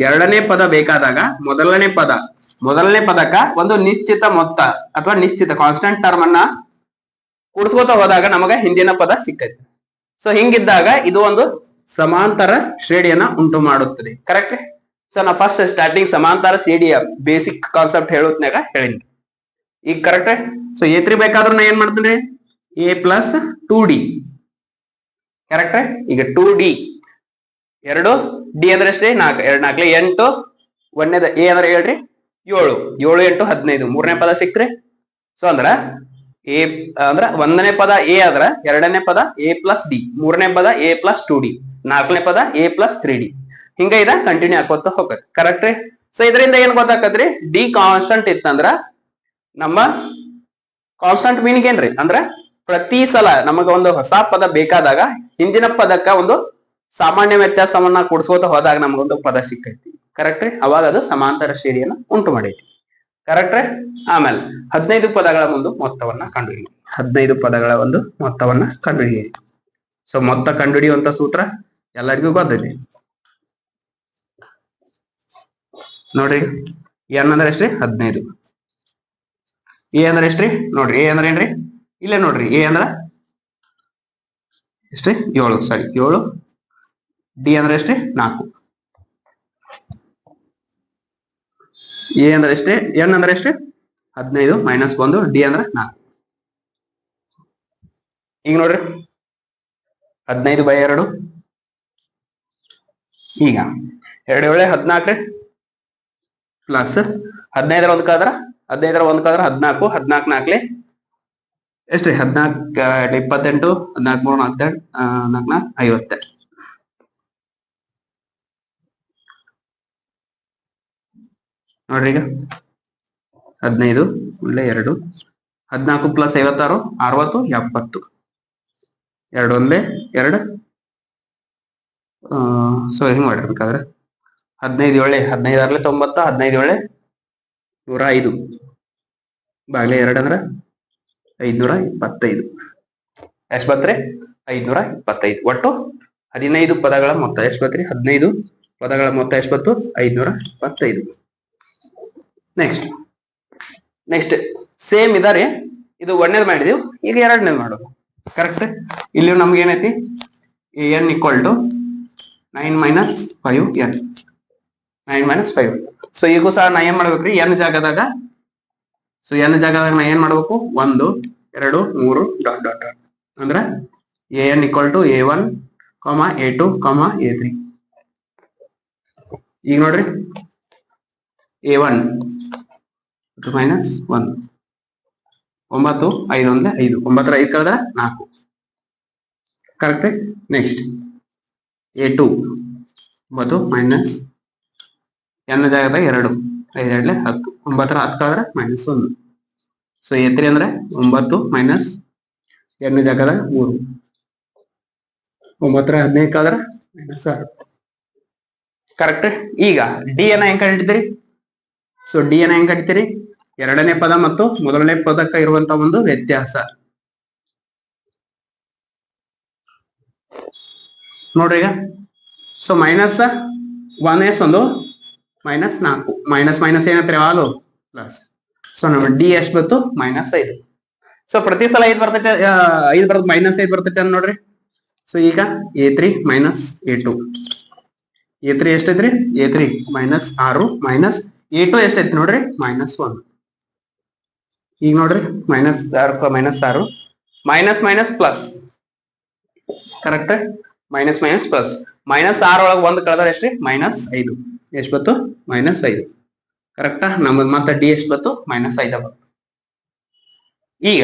ಎರಡನೇ ಪದ ಬೇಕಾದಾಗ ಮೊದಲನೇ ಪದಕ್ಕ ಒಂದು ನಿಶ್ಚಿತ ಮೊತ್ತ ಅಥವಾ ನಿಶ್ಚಿತ ಕಾನ್ಸ್ಟೆಂಟ್ ಟರ್ಮ್ ಅನ್ನ ಕೂಡಿಸ್ಕೋತ ಹೋದಾಗ ನಮಗ ಹಿಂದಿನ ಪದ ಸಿಕ್ಕೈತಿ. ಸೊ ಹಿಂಗಿದ್ದಾಗ ಇದು ಒಂದು ಸಮಾಂತರ ಶ್ರೇಣಿಯನ್ನ ಉಂಟು ಮಾಡುತ್ತದೆ ಕರೆಕ್ಟ್. ಸೊ ನಾ ಫಸ್ಟ್ ಸ್ಟಾರ್ಟಿಂಗ್ ಸಮಾಂತರ ಶ್ರೇಣಿಯ ಬೇಸಿಕ್ ಕಾನ್ಸೆಪ್ಟ್ ಹೇಳೋತ್ನಾಗ ಹೇಳಿನಿ ಈಗ ಕರೆಕ್ಟ್. ಸೊ a3 ಬೇಕಾದ್ರೂ ನಾ ಏನ್ ಮಾಡ್ತೀನಿ a + 2d ಕರೆಕ್ಟ್. ಈಗ 2d 2 d ಅಂದ್ರೆ ಎಷ್ಟೇ 4 2 4 8 ಒಂದನೇದ a ಅಂದ್ರೆ ಹೇಳ್ರಿ 7 7 8 15 ಮೂರನೇ ಪದ ಸಿಕ್ತ್ರಿ. ಸೊ ಅಂದ್ರ a ಅಂದ್ರ ಒಂದನೇ ಪದ a ಆದ್ರ ಎರಡನೇ ಪದ a + d ಮೂರನೇ ಪದ a + 2d ನಾಲ್ಕನೇ ಪದ a + 3d ಹಿಂಗ ಇದ ಕಂಟಿನ್ಯೂ ಹಾಕೋತ ಹೋಗತ್ ಕರೆಕ್ಟ್. ಸೊ ಇದರಿಂದ ಏನ್ ಗೊತ್ತಾಕತ್ರಿ ಡಿ ಕಾನ್ಸ್ಟಂಟ್ ಇತ್ತಂದ್ರ ನಮ್ಮ ಕಾನ್ಸ್ಟಂಟ್ ಮೀನಿಂಗ್ ಏನ್ರಿ ಅಂದ್ರ ಪ್ರತಿ ಸಲ ನಮಗ ಒಂದು ಹೊಸ ಪದ ಬೇಕಾದಾಗ ಹಿಂದಿನ ಪದಕ್ಕ ಒಂದು ಸಾಮಾನ್ಯ ವ್ಯತ್ಯಾಸವನ್ನ ಕೂಡಿಸ್ಕೋತ ಹೋದಾಗ ನಮಗೊಂದು ಪದ ಸಿಕ್ಕೈತಿ ಕರೆಕ್ಟ್. ಅವಾಗ ಅದು ಸಮಾಂತರ ಶ್ರೇಣಿಯನ್ನ ಉಂಟು ಮಾಡೈತಿ ಕರೆಕ್ಟ್. ಆಮೇಲೆ 15 ಪದಗಳ ಒಂದು ಮೊತ್ತವನ್ನ ಕಂಡುಹಿಡಿಯಿರಿ 15 ಪದಗಳ ಒಂದು ಮೊತ್ತವನ್ನ ಕಂಡುಹಿಡಿಯಿರಿ. ಸೊ ಮೊತ್ತ ಕಂಡುಹಿಡಿಯುವಂತ ಸೂತ್ರ ಎಲ್ಲರಿಗೂ ಗೊತ್ತೈತಿ ನೋಡ್ರಿ. n ಅಂದ್ರೆ ಎಷ್ಟ್ರಿ 15 a ಅಂದ್ರೆ ಎಷ್ಟ್ರಿ ನೋಡ್ರಿ a ಅಂದ್ರೆ ಏನ್ರಿ ಇಲ್ಲೇ ನೋಡ್ರಿ a ಅಂದ್ರ ಎಷ್ಟ್ರಿ 7 ಸಾರಿ 7 d ಅಂದ್ರೆ ಎಷ್ಟ್ರಿ 4 a ಅಂದ್ರೆ ಎಷ್ಟ್ರಿ n ಅಂದ್ರೆ ಎಷ್ಟ್ರಿ 15 - 1 d ಅಂದ್ರೆ 4 ಈಗ ನೋಡ್ರಿ 15/2 ಈಗ 2 × 14 ಪ್ಲಸ್ 15 ಒಂದಕ್ಕಾದ್ರ 14 14 ಎಷ್ಟ್ರಿ 14 28 14 3 42 4 4 50 ನೋಡ್ರಿ ಈಗ 15 ಒಳ್ಳೆ 2 14 ಪ್ಲಸ್ 56 60 70 2 ಒಂದೇ 2 ಸೊ ಹಿಂಗ್ ಮಾಡಿರ್ಬೇಕಾದ್ರೆ 15 ಏಳೆ 15 ಆರ್ಲೆ 90 15 ಏಳೆ 105 ಬಾಗ್ಲೆ 2 ಅಂದ್ರೆ 525 ಎಷ್ಟು ಬತ್ರಿ 525 ಒಟ್ಟು 15 ಪದಗಳ ಮೊತ್ತ ಎಷ್ಟು ಬತ್ರಿ 15 ಪದಗಳ ಮೊತ್ತ ಎಷ್ಟು ಬತ್ತು 525 ನೆಕ್ಸ್ಟ್ ಸೇಮ್ ಇದಾರೆ ಇದು ಒಂದನೇದು ಮಾಡಿದೀವಿ ಈಗ ಎರಡನೇದು ಮಾಡೋದು ಕರೆಕ್ಟ್ ಇಲ್ಲಿ ನಮ್ಗೆ ಏನೈತಿ n = 9 - 5n 9 - 5 ಸೊ ಈಗೂ ಸಹ ನಾ ಏನ್ ಮಾಡ್ಬೇಕ್ರಿ n ಜಾಗದಾಗ ನಾ ಏನ್ ಮಾಡ್ಬೇಕು 1 2 3 ಡಾಟ್ ಡಾಟ್ ಡಾಟ್ ಅಂದ್ರ an = a1, a2, a3 ಈಗ ನೋಡ್ರಿ a1 -1 9 5 1 5 9 5 ಕಳೆದ್ರೆ 4 correct next a2 9 minus n ಜಾಗದಾಗ 2 5 2 10 9 10 ಕಳೆದ್ರೆ -1 ಸೊ a3 ಅಂದ್ರೆ 9 ಮೈನಸ್ n ಜಾಗದಾಗ 3 9 15 ಕಳೆದ್ರೆ -6 ಕರೆಕ್ಟ್ ಈಗ ಡಿ ಅನ್ನ ಹೆಂಗ್ ಕಂಡಿದ್ದೀರಿ ಸೊ ಡಿ ಅನ್ನ ಹೆಂಗ್ ಕಂಡಿತೀರಿ ಎರಡನೇ ಪದ ಮತ್ತು ಮೊದಲನೇ ಪದಕ್ಕ ಇರುವಂತ ಒಂದು ವ್ಯತ್ಯಾಸ ನೋಡ್ರಿ ಈಗ ಸೊ ಮೈನಸ್ 1 ಒಂದು -4 ಮೈನಸ್ ಏನಂತಾರೆ ವಾಲು ಪ್ಲಸ್ ಸೊ ನಮ್ಮ ಡಿ ಎಷ್ಟು ಬಂತು -5 ಸೊ ಪ್ರತಿ ಸಲ 5 ಬರ್ತೈತೆ 5 ಬರ್ತದೆ -5 ಬರ್ತೈತೆ ಅಂತ ನೋಡ್ರಿ ಸೊ ಈಗ a3 - a2 a3 ಎಷ್ಟೈತ್ರಿ a3 -6 ಮೈನಸ್ a2 ಎಷ್ಟೈತಿ ನೋಡ್ರಿ -1 ಈಗ ನೋಡ್ರಿ -6 minus minus plus correct minus plus -6 ಒಳಗೆ 1 ಕಳೆದ್ರೆ ಎಷ್ಟ್ರಿ -5 ಎಷ್ಟು ಬತ್ತು -5 ಕರೆಕ್ಟಾ ನಮ್ಮದು ಮತ್ತೆ ಡಿ ಎಷ್ಟು ಬತ್ತು -5 ಬತ್ತು ಈಗ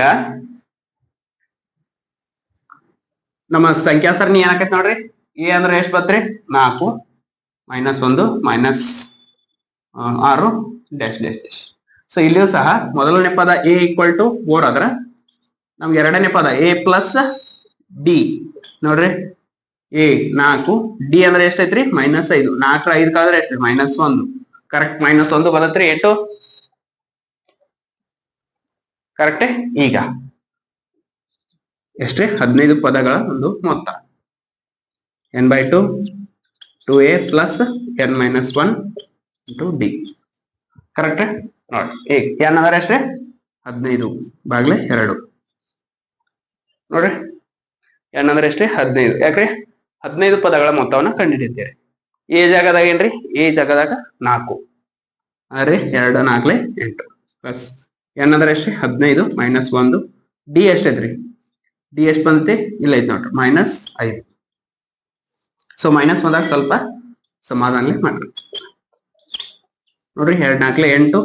ನಮ್ಮ ಸಂಖ್ಯಾ ಸರಣಿ ಏನಾಕೈತಿ ನೋಡ್ರಿ ಎ ಅಂದ್ರೆ ಎಷ್ಟು ಬತ್ರಿ 4 -1 -6 ಡ್ಯಾಶ್ ಡ್ಯಾಶ್ ಡ್ಯಾಶ್ ಸೊ ಇಲ್ಲಿಯೂ ಸಹ ಮೊದಲನೇ ಪದ a = 4 ಆದ್ರ ನಮ್ಗೆ ಎರಡನೇ ಪದ a + d ನೋಡ್ರಿ a 4 d ಅಂದ್ರೆ ಎಷ್ಟೈತ್ರಿ -5 4 5 ಕಳೆದ್ರೆ ಎಷ್ಟ್ರಿ -1 ಕರೆಕ್ಟ್ -1 ಬದತ್ರಿ a2 ಕರೆಕ್ಟ್ ಈಗ ಎಷ್ಟ್ರಿ 15 ಪದಗಳ ಒಂದು ಮೊತ್ತ n/2 2a + n - 1 × d correct ನೋಡಿ n ಅಂದ್ರೆ ಎಷ್ಟ್ರಿ 15 ಬಾಗ್ಲೆ 2 ನೋಡ್ರಿ n ಅಂದ್ರೆ ಎಷ್ಟ್ರಿ 15 ಯಾಕ್ರಿ 15 ಪದಗಳ ಮೊತ್ತವನ್ನ ಕಂಡುಹಿಡಿಯುತ್ತೇವೆ ಎ ಜಾಗದಾಗ ಏನ್ರಿ ಎ ಜಾಗದಾಗ 4 ಅಂದ್ರೆ 2 4 8 ಪ್ಲಸ್ n ಅಂದ್ರೆ ಎಷ್ಟ್ರಿ 15 -1 ಡಿ ಎಷ್ಟೈತ್ರಿ ಡಿ ಎಷ್ಟು ಬಂದೈತಿ ಇಲ್ಲ ಐತಿ ನೋಡ್ರಿ -5 ಸೊ ಮೈನಸ್ ಬಂದಾಗ ಸ್ವಲ್ಪ ಸಮಾಧಾನ ಮಾಡ್ರಿ ನೋಡ್ರಿ 2 4 8 2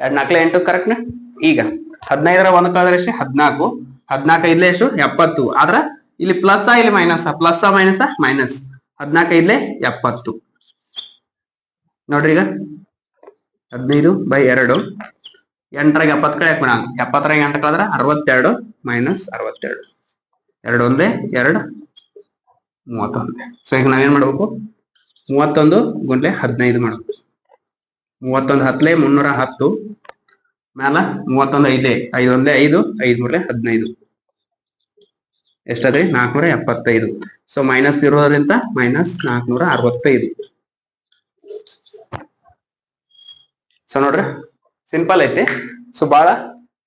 4 8 ಕರೆಕ್ಟ್ ಈಗ 15ರ 1 ಕಳೆದ್ರೆ ಎಷ್ಟು 14 14 5 ಎಷ್ಟು 70 ಆದ್ರ ಇಲ್ಲಿ ಪ್ಲಸ್ ಇಲ್ಲಿ ಮೈನಸ್ ಪ್ಲಸ್ ಮೈನಸ್ ಮೈನಸ್ 14 5 70 ನೋಡ್ರಿ ಈಗ 15/2 8ರಾಗ 70 ಕಳೆಯಕ್ ಬಿಡ 70ರಾಗ 8 ಕಳೆದ್ರೆ 62 -62 2 ಒಂದೇ 2 31 ಸೊ ಈಗ ನಾವೇನ್ ಮಾಡ್ಬೇಕು 31 × 15 ಮಾಡ್ಬೇಕು 31 10 310 ಮ್ಯಾಲ 31 5 5 ಒಂದೇ 5 5 3 15 ಎಷ್ಟಾದ್ರಿ 475 ಸೊ ಮೈನಸ್ ಇರೋದ್ರಿಂದ -465 ಸೊ ನೋಡ್ರಿ ಸಿಂಪಲ್ ಐತಿ ಸೊ ಬಾಳ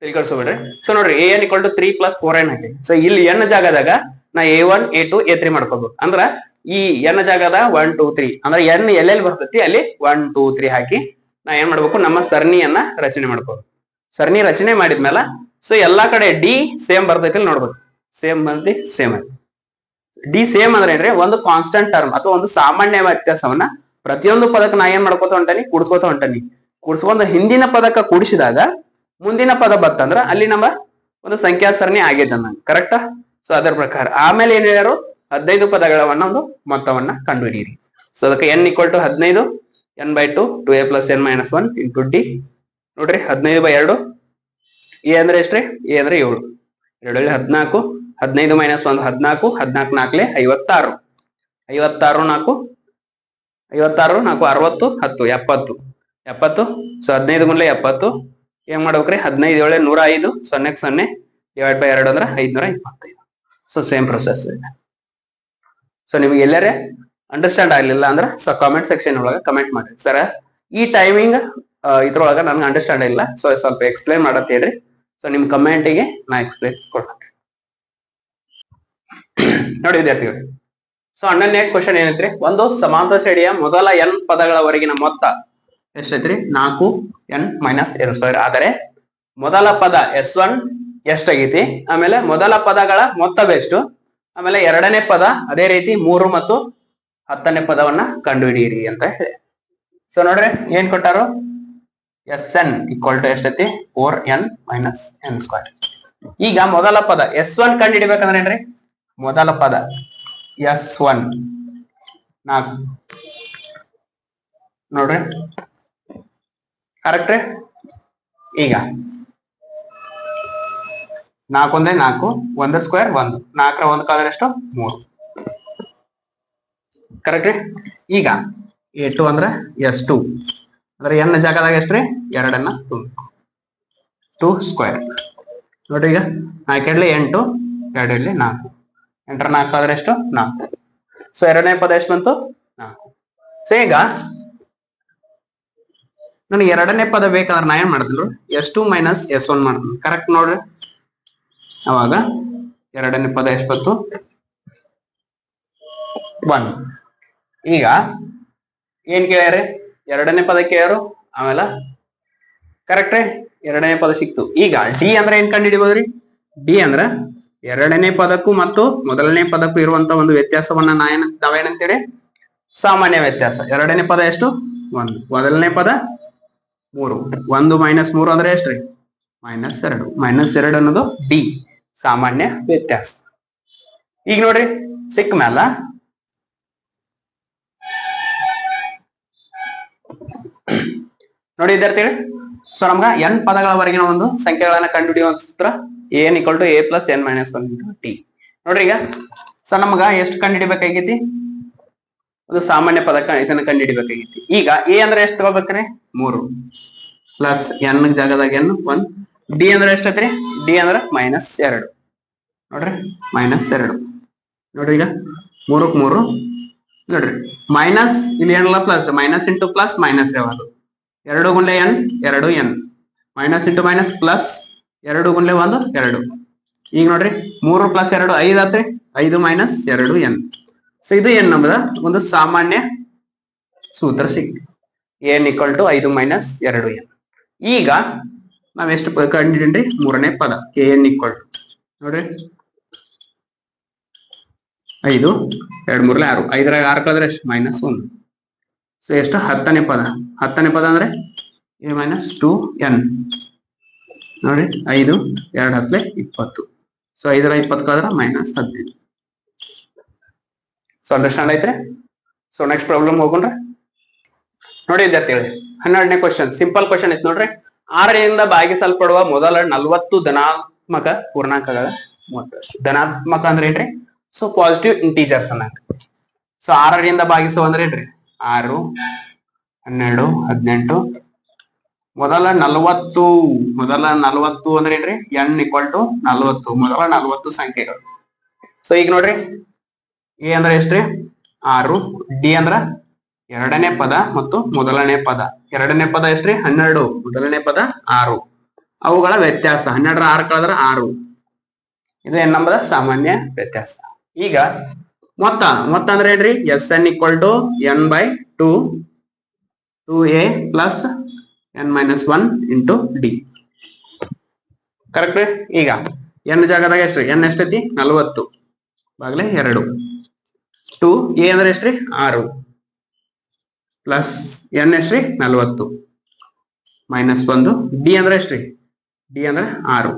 ತಿಳ್ಕೊಳ್ಸೋಬಿಡ್ರಿ ಸೊ ನೋಡ್ರಿ an = 3 + 4n ಐತಿ ಸೊ ಇಲ್ಲಿ n ಜಾಗದಾಗ ನಾ a1 a2 a3 ಮಾಡ್ಕೋಬೇಕು ಅಂದ್ರ ಈ n ಜಾಗದ 1 2 3 ಅಂದ್ರೆ n ಎಲ್ಲೆಲ್ಲಿ ಬರ್ತೈತಿ ಅಲ್ಲಿ 1 2 3 ಹಾಕಿ ನಾ ಏನ್ ಮಾಡ್ಬೇಕು ನಮ್ಮ ಸರಣಿಯನ್ನ ರಚನೆ ಮಾಡ್ಕೋಬೇಕು ಸರಣಿ ರಚನೆ ಮಾಡಿದ್ಮೇಲೆ ಸೊ ಎಲ್ಲಾ ಕಡೆ ಡಿ ಸೇಮ್ ಬರ್ತೈತಿ ನೋಡ್ಬೇಕು ಸೇಮ್ ಮಂದಿ ಸೇಮ್ ಐತಿ. ಡಿ ಸೇಮ್ ಅಂದ್ರೆ ಏನ್ರಿ, ಒಂದು ಕಾನ್ಸ್ಟೆಂಟ್ ಟರ್ಮ್ ಅಥವಾ ಒಂದು ಸಾಮಾನ್ಯ ವ್ಯತ್ಯಾಸವನ್ನ ಪ್ರತಿಯೊಂದು ಪದಕ್ಕೆ ನಾ ಏನ್ ಮಾಡ್ಕೋತ ಹೊಂಟಾನಿ, ಕೂಡ್ಸ್ಕೋತ ಹೊಂಟಾನಿ. ಕೂಡ್ಸ್ಕೊಂಡು ಹಿಂದಿನ ಪದಕ್ಕ ಕೂಡಿಸಿದಾಗ ಮುಂದಿನ ಪದ ಬತ್ತಂದ್ರ ಅಲ್ಲಿ ನಮ್ಮ ಒಂದು ಸಂಖ್ಯಾ ಸರಣಿ ಆಗೈತೆ ನಂಗೆ, ಕರೆಕ್ಟ್. ಸೊ ಅದರ ಪ್ರಕಾರ ಆಮೇಲೆ ಏನ್ ಹೇಳ್ಯಾರು, 15 ಪದಗಳವನ್ನ ಒಂದು ಮೊತ್ತವನ್ನ ಕಂಡುಹಿಡಿಯಿರಿ. ಸೊ ಅದಕ್ಕೆ n = 15, n/2 2a + n - 1 × d. ನೋಡ್ರಿ 15/2 a ಅಂದ್ರೆ ಎಷ್ಟ್ರಿ, a ಅಂದ್ರೆ 7, 2 14, 15 - 1 14, 14 4 56, 56 4 56 4 60, 10 70, 70. ಸೊ 15 × 70 ಏನ್ ಮಾಡ್ಬೇಕ್ರಿ, 15 7 105, 0 0 /2 ಅಂದ್ರೆ 525. ಸೊ ಸೇಮ್ ಪ್ರೊಸೆಸ್ ಇದೆ. ಸೊ ನಿಮ್ಗೆ ಎಲ್ಲರೇ ಅಂಡರ್ಸ್ಟ್ಯಾಂಡ್ ಆಗ್ಲಿಲ್ಲ ಅಂದ್ರೆ ಸೊ ಕಾಮೆಂಟ್ ಸೆಕ್ಷನ್ ಒಳಗ ಕಮೆಂಟ್ ಮಾಡಿ, ಸರ್ ಈ ಟೈಮಿಂಗ್ ಇದ್ರೊಳಗ ನನ್ಗೆ ಅಂಡರ್ಸ್ಟ್ಯಾಂಡ್ ಇಲ್ಲ, ಸೊ ಸ್ವಲ್ಪ ಎಕ್ಸ್ಪ್ಲೈನ್ ಮಾಡತ್ ಹೇಳ್ರಿ. ಸೊ ನಿಮ್ ಕಮೆಂಟಿಗೆ ನಾ ಎಕ್ಸ್ಪ್ಲೈನ್ ಕೊಡ್ತೀನಿ. ನೋಡಿ ವಿದ್ಯಾರ್ಥಿಗಳು, ಸೊ 11ನೇ ಕ್ವಶನ್ ಏನೈತ್ರಿ, ಒಂದು ಸಮಾಂತರ ಶ್ರೇಣಿಯ ಮೊದಲ n ಪದಗಳವರೆಗಿನ ಮೊತ್ತ ಎಷ್ಟೈತ್ರಿ, 4n - n². ಆದರೆ ಮೊದಲ ಪದ S1 ಎಷ್ಟಾಗೈತಿ, ಆಮೇಲೆ ಮೊದಲ ಪದಗಳ ಮೊತ್ತವೆಷ್ಟು, ಆಮೇಲೆ ಎರಡನೇ ಪದ ಅದೇ ರೀತಿ 3 ಮತ್ತು 10ನೇ ಪದವನ್ನ ಕಂಡುಹಿಡಿಯಿರಿ ಅಂತ ಹೇಳಿ. ಸೊ ನೋಡ್ರಿ ಏನ್ ಕೊಟ್ಟಾರು, Sn = ಎಷ್ಟೈತಿ, 4n - n². ಈಗ ಮೊದಲ ಪದ S1 ಕಂಡು ಹಿಡಿಬೇಕಂದ್ರೆ ಏನ್ರಿ, ಮೊದಲ ಪದ S1 4 ನೋಡ್ರಿ ಕರೆಕ್ಟ್. ಈಗ 4 × 4 1² 1, 4ರ 1 ಕಾದ್ರೆ ಎಷ್ಟು 3, ಕರೆಕ್ಟ್. ಈಗ A2 ಅಂದ್ರೆ S2 ಅಂದ್ರೆ n ಜಾಗದಾಗ ಎಷ್ಟ್ರಿ, 2 2². ನೋಡ್ರಿ ಈಗ 4 × 8 2 × 4, 8ರ 4 ಆದ್ರೆ ಎಷ್ಟು 4. ಸೊ ಎರಡನೇ ಪದ ಎಷ್ಟು ಬಂತು, 4. ಸೊ ಈಗ ನನಗೆ ಎರಡನೇ ಪದ ಬೇಕಾದ್ರೆ ನಾ ಏನ್ ಮಾಡ್ತೀನಿ, S2 - S1 ಮಾಡ್ತೀನಿ, ಕರೆಕ್ಟ್. ನೋಡ್ರಿ ಅವಾಗ ಎರಡನೇ ಪದ ಎಷ್ಟು ಬಂತು, 1. ಈಗ ಏನ್ ಕೇಳ್ಯಾರಿ, ಎರಡನೇ ಪದ ಕೇಳ್ಯಾರು, ಆಮೇಲೆ ಕರೆಕ್ಟ್ ಎರಡನೇ ಪದ ಸಿಕ್ತು. ಈಗ ಡಿ ಅಂದ್ರೆ ಏನ್ ಕಂಡು ಹಿಡಿಬೋದ್ರಿ, ಡಿ ಅಂದ್ರ ಎರಡನೇ ಪದಕ್ಕೂ ಮತ್ತು ಮೊದಲನೇ ಪದಕ್ಕೂ ಇರುವಂತ ಒಂದು ವ್ಯತ್ಯಾಸವನ್ನ ನಾವೇನಂತೇಳಿ, ಸಾಮಾನ್ಯ ವ್ಯತ್ಯಾಸ. ಎರಡನೇ ಪದ ಎಷ್ಟು 1, ಮೊದಲನೇ ಪದ 3, 1 - 3 ಅಂದ್ರೆ ಎಷ್ಟ್ರಿ, -2. -2 ಅನ್ನೋದು ಡಿ ಸಾಮಾನ್ಯ ವ್ಯತ್ಯಾಸ. ಈಗ ನೋಡ್ರಿ ಸಿಕ್ಕ ಮ್ಯಾಲ ನೋಡಿ ವಿದ್ಯಾರ್ಥಿಗಳು, ಸೊ ನಮ್ಗ n ಪದಗಳವರೆಗಿನ ಒಂದು ಸಂಖ್ಯೆಗಳನ್ನ ಕಂಡುಹಿಡಿಯುವಂತ ಸೂತ್ರ n = a + n - 1 × t. ನೋಡ್ರಿ ಈಗ ಸೊ ನಮ್ಗ ಎಷ್ಟು ಕಂಡುಹಿಡಿಬೇಕಾಗೈತಿ, ಒಂದು ಸಾಮಾನ್ಯ ಪದಕ್ಕ ಇದನ್ನ ಕಂಡುಹಿಡಿಬೇಕಾಗೈತಿ. ಈಗ a ಅಂದ್ರೆ ಎಷ್ಟು ತಗೋಬೇಕ್ರಿ, 3 ಪ್ಲಸ್ n ಜಾಗದಾಗ n 1. ಡಿ ಅಂದ್ರೆ ಎಷ್ಟೈತ್ರಿ, ಡಿ ಅಂದ್ರ -2. ನೋಡ್ರಿ -2. ನೋಡ್ರಿ ಈಗ 3ಕ್ಕೆ 3 ನೋಡ್ರಿ ಮೈನಸ್, ಇಲ್ಲಿ ಏನಿಲ್ಲ plus, minus into plus minus ಯಾವುದು, 2 × n 2n, minus into minus plus, 2 × 1 2. ಈಗ ನೋಡ್ರಿ 3 + 2 5 ಆತ್ರಿ, 5 - 2n. ಸೊ ಇದು ಏನ್ ನಮ್ದ ಒಂದು ಸಾಮಾನ್ಯ ಸೂತ್ರ ಸಿಕ್ತು, n = 5 - 2n. ಈಗ ನಾವ್ ಎಷ್ಟು ಕಂಡಿಡ್ರಿ, ಮೂರನೇ ಪದ kn = ನೋಡ್ರಿ 5 2 3 6, 5ರಾಗ 6 ಕಳೆದ್ರೆ ಎಷ್ಟು -1. ಸೊ ಎಷ್ಟು 10ನೇ ಪದ, 10ನೇ ಪದ ಅಂದ್ರೆ a - 2n. ನೋಡ್ರಿ 5 2 10 20. ಸೊ 5ರ 20 ಕಳೆದ್ರೆ -15. ಸೊ ಅಂಡರ್ಸ್ಟ್ಯಾಂಡ್ ಐತ್ರಿ. ಸೊ ನೆಕ್ಸ್ಟ್ ಪ್ರಾಬ್ಲಮ್ ಹೋಗೋಣ ನೋಡಿ ವಿದ್ಯಾರ್ಥಿಗಳೇ. 12ನೇ ಕ್ವಶನ್ ಸಿಂಪಲ್ ಕ್ವಶನ್ ಐತಿ ನೋಡ್ರಿ. 6ರಿಂದ ಭಾಗಿಸಲ್ಪಡುವ ಮೊದಲ 40 ಧನಾತ್ಮಕ ಪೂರ್ಣಾಂಕಗಳ ಮೊತ್ತ. ಧನಾತ್ಮಕ ಅಂದ್ರೆ ಏನ್ರಿ, ಸೊ ಪಾಸಿಟಿವ್ ಇಂಟೀಜರ್ಸ್ ಅನ್ನಂಗ. ಸೊ 6ರಿಂದ ಭಾಗಿಸುವ ಅಂದ್ರೆ ಏನ್ರಿ, 6 12 18. ಮೊದಲ 40 ಅಂದ್ರೆ ಏನ್ರಿ, n = 40, ಮೊದಲ 40 ಸಂಖ್ಯೆಗಳು. ಸೊ ಈಗ ನೋಡ್ರಿ a ಅಂದ್ರೆ ಎಷ್ಟ್ರಿ, 6, ಡಿ ಅಂದ್ರ ಎರಡನೇ ಪದ ಮತ್ತು ಮೊದಲನೇ ಪದ. ಎರಡನೇ ಪದ ಎಷ್ಟ್ರಿ, 12, ಮೊದಲನೇ ಪದ 6. ಅವುಗಳ ವ್ಯತ್ಯಾಸ 12ರ 6 ಕಳೆದ್ರ 6. ಇದು n ನಂಬದ ಸಾಮಾನ್ಯ ವ್ಯತ್ಯಾಸ. ಈಗ ಮೊತ್ತ ಅಂದ್ರೆ ಏನ್ರಿ, Sn = n/2 2a + n - 1 × d. Correct. ಈಗ ಎನ್ ಜಾಗದಾಗ ಎಷ್ಟ್ರಿ ಎನ್ ಎಷ್ಟೈತಿ 40 ಬಾಗ್ಲೆ 2 ಟು ಎ ಅಂದ್ರೆ ಎಷ್ಟ್ರಿ 6 ಪ್ಲಸ್ ಎನ್ ಎಷ್ಟ್ರಿ 40 ಮೈನಸ್ 1 ಡಿ ಅಂದ್ರೆ ಎಷ್ಟ್ರಿ ಡಿ ಅಂದ್ರೆ 6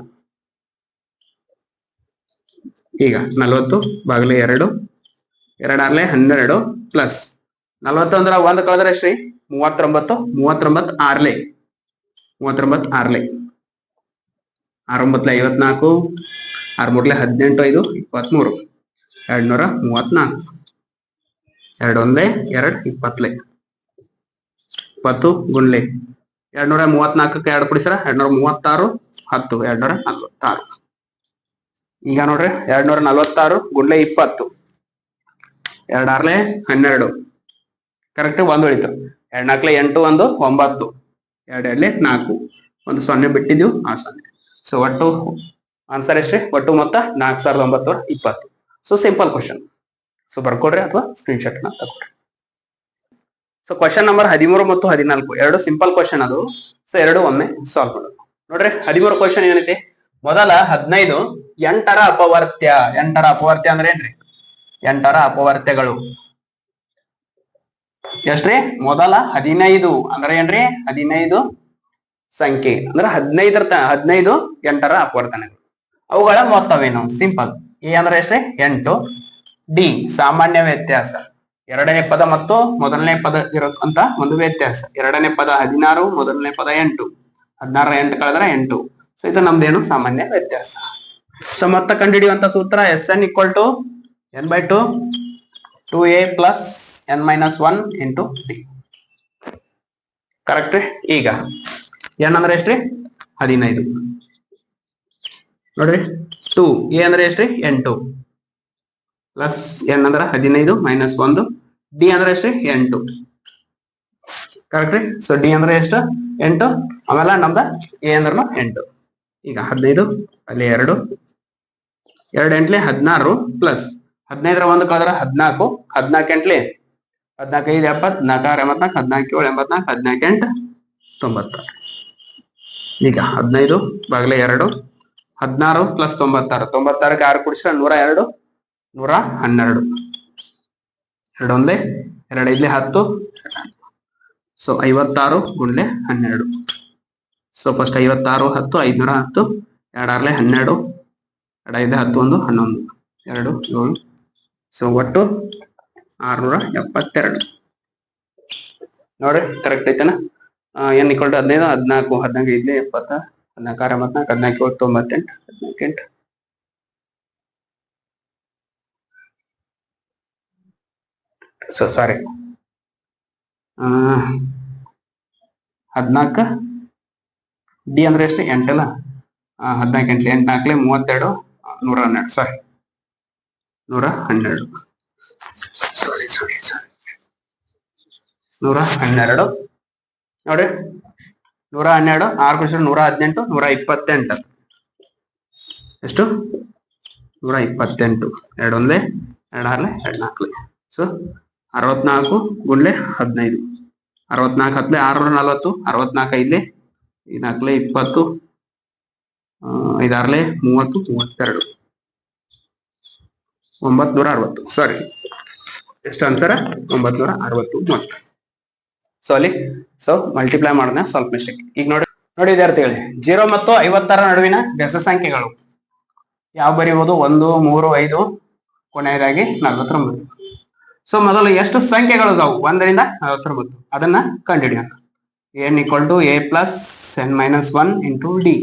ಈಗ 40 ಬಾಗ್ಲೆ 2 2 12 ಪ್ಲಸ್ 40 ಅಂದ್ರ 1 ಕಳೆದ್ರೆ ಎಷ್ಟ್ರಿ 39 39 ಆರ್ಲೆ 39 ಆರ್ಲೆ 6 9 54 6 3 18 5 23 234 2 1 2 20 20 ಗುಣ್ಲೆ 234ಕ್ಕೆ 2 ಕುಡಿಸ್ರ 236 10 246 ಈಗ ನೋಡ್ರಿ 246 ಗುಣ್ಲೆ 20 2 6 12 ಕರೆಕ್ಟ್ 1 ಉಳಿತು 2 4 8 1 9 2 2 4 ಒಂದು 0 ಬಿಟ್ಟಿದ್ವು ಆ 0 ಸೊ ಒಟ್ಟು ಆನ್ಸರ್ ಎಷ್ಟ್ರಿ ಒಟ್ಟು ಮೊತ್ತ 4920 ಸೊ ಸಿಂಪಲ್ ಕ್ವಶನ್ ಸೊ ಬರ್ಕೊಡ್ರಿ ಅಥವಾ ಸ್ಕ್ರೀನ್ ಶಾಟ್ ನ ತಗೊಳ್ರಿ ಸೊ ಕ್ವಶನ್ ನಂಬರ್ 13 ಮತ್ತು 14 ಎರಡು ಸಿಂಪಲ್ ಕ್ವಶನ್ ಅದು ಸೊ ಎರಡು ಒಮ್ಮೆ ಸಾಲ್ವ್ ಮಾಡೋಣ ನೋಡ್ರಿ 13 ಕ್ವಶನ್ ಏನೈತಿ ಮೊದಲ 15 8ರ ಅಪವರ್ತ್ಯ 8ರ ಅಪವರ್ತ್ಯ ಅಂದ್ರೆ ಏನ್ರಿ 8ರ ಅಪವರ್ತ್ಯಗಳು ಎಷ್ಟ್ರಿ ಮೊದಲ 15 ಅಂದ್ರೆ ಏನ್ರಿ 15 ಸಂಖ್ಯೆ ಅಂದ್ರೆ 15 8ರ ಅಪವರ್ತನಗಳು ಅವುಗಳ ಮೊತ್ತವೇನು ಸಿಂಪಲ್ ಎ ಅಂದ್ರೆ ಎಷ್ಟ್ರಿ 8 ಡಿ ಸಾಮಾನ್ಯ ವ್ಯತ್ಯಾಸ ಎರಡನೇ ಪದ ಮತ್ತು ಮೊದಲನೇ ಪದ ಇರೋಂತ ಒಂದು ವ್ಯತ್ಯಾಸ ಎರಡನೇ ಪದ 16 ಮೊದಲನೇ ಪದ 8 16 8 ಕಳೆದ್ರೆ 8 ಸೊ ಇದು ನಮ್ದೇನು ಸಾಮಾನ್ಯ ವ್ಯತ್ಯಾಸ ಸೊ ಮೊತ್ತ ಕಂಡುಹಿಡಿಯುವಂತ ಸೂತ್ರ S N equal to n/2 2a plus n-1 into d correct ಈಗ ಎನ್ ಅಂದ್ರೆ ಎಷ್ಟ್ರಿ 15 ನೋಡ್ರಿ 2 ಎ ಅಂದ್ರೆ ಎಷ್ಟ್ರಿ 8 ಪ್ಲಸ್ ಎನ್ ಅಂದ್ರೆ 15 ಮೈನಸ್ 1 ಡಿ ಅಂದ್ರೆ ಎಷ್ಟ್ರಿ 8 ಕರೆಕ್ಟ್ ಸೊ ಡಿ ಅಂದ್ರೆ ಎಷ್ಟು 8 ಆಮೇಲೆ ನಮ್ದ ಎ ಅಂದ್ರೂ 8 ಈಗ 15 ಅಲ್ಲಿ 2 2 ಎಂಟ್ಲೆ 16 ಪ್ಲಸ್ 15ರ 1 ಕಳೆದ್ರೆ 14 14 ಎಂಟ್ಲೆ 14 5 70 4 84 14 7 84 14 8 96 ಈಗ 15 ಬಾಗ್ಲೆ 2 16 plus 96 96ಕ್ಕೆ 6 ಕುಡಿಸ್ರೆ 102 112 2 1 2 5 10 so 56 ಗುಣ್ಲೆ 12 so first 56 10 510 2 6 12 2 5 10 1 11 2 7 so ಒಟ್ಟು 672 ನೋಡ್ರಿ ಕರೆಕ್ಟ್ ಐತೆನಾ ಎನ್ ಈಕ್ವಲ್ ಟು 15 14 14 5 70 14 64 14 98 ಸೊ ಸಾರಿ 14 ಡಿ ಅಂದ್ರೆ ಎಷ್ಟು 8 ಅಲ್ಲ 14 8 8 4 32 112 ಸಾರಿ 112 ಸಾರಿ 112 ನೋಡ್ರಿ 112 6 ಕುಡಿಸ್ರೆ 118 128 ಎಷ್ಟು 128 2 1 2 6 2 4 ಸೊ 64 ಗುಣ್ಲೆ 15 64 10 640 64 5 4 20 5 6 30 32 960 ಸಾರಿ ಎಷ್ಟು ಆನ್ಸರ್ 960 ಮೊತ್ತ ಸೊ ಅಲ್ಲಿ ಸೊ ಮಲ್ಟಿಪ್ಲೈ ಮಾಡೋಣ ಸ್ವಲ್ಪ ಮಿಸ್ಟೇಕ್ ಈಗ ನೋಡಿ ವಿದ್ಯಾರ್ಥಿಗಳೇ 0 ಮತ್ತು 50ರ ನಡುವಿನ ಬೆಸ ಸಂಖ್ಯೆಗಳು ಯಾವ ಬರೀಬಹುದು 1 3 5 ಕೊನೆಯದಾಗಿ 49 ಸೊ ಮೊದಲು ಎಷ್ಟು ಸಂಖ್ಯೆಗಳು ಇದಾವು 1 ರಿಂದ 49 ಅದನ್ನ ಕಂಡುಹಿಡಿಯೋಣ n equal to a plus n-1 into d